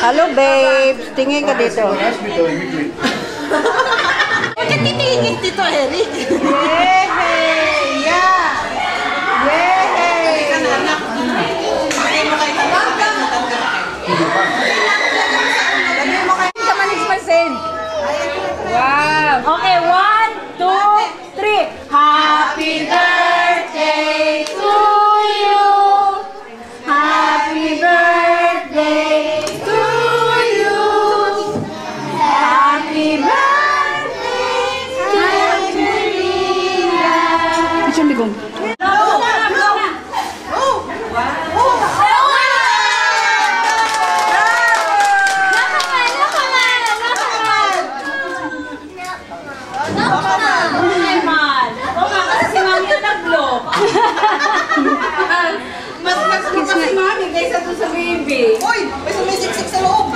Hello, babes. Tingin ka dito. Bakit titingin dito, Eric? Yehey! Yeah! Yehey! Lagay mo kayo sa manismasin. Wow! Okay, 1, 2, 3. Happy birthday to you! Happy birthday! Ligong. Mas kasi mami kaysa doon sa baby. Uy! May sumisiksik sa loob.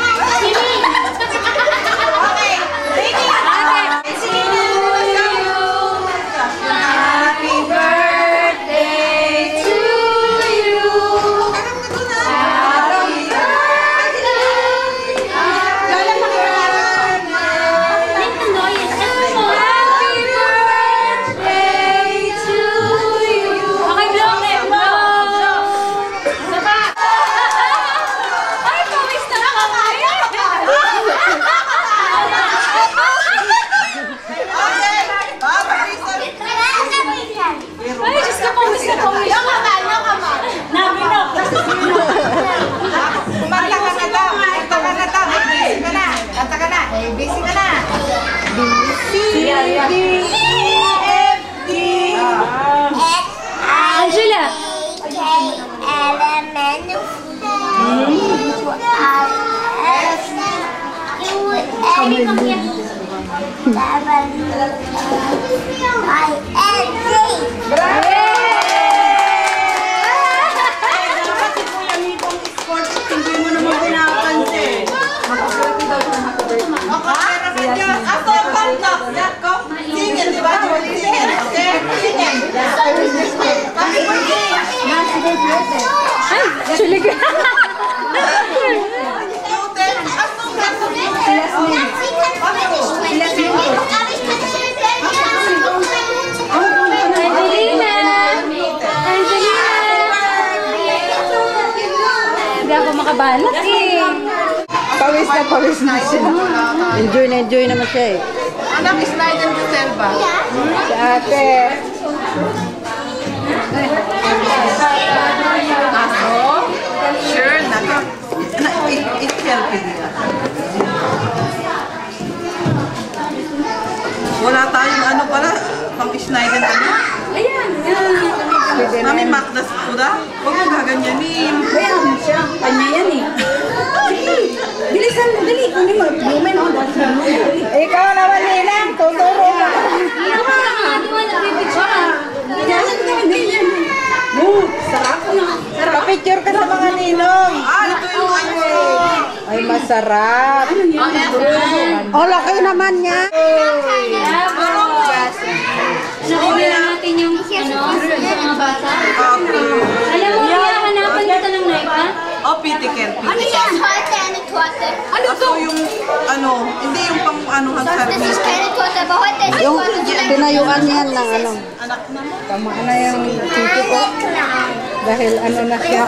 Makabalas eh. Pawis na siya. Enjoy naman siya eh. Anak, Snyder de Selva. Si ate. Aso? Sure, naka. I-selfie nila. Wala tayong ano pala, pang Snyder ano? Ayan. Mami, Magdas po da? Huwag mong gaganyanin. Ayan siya. Kanya yan eh. Bilisan mo, dali. Hindi mo, lumen o. Ikaw naman nilang, tuturo ka. Sarap na. Pa-picture ka sa mga ninong. Ito yung ano. Ay, masarap. Oh, laki naman niya. Nakuha natin yung mga bata. Alam mo, hanapan kita ng knife, ha? Oh, pitikel. Ano yan? Ano to? Yung, ano, hindi yung pang ano ang service. Yung tinayuan yan ng ano. Anak naman. Tama na yung tito ko. Dahil ano na siya.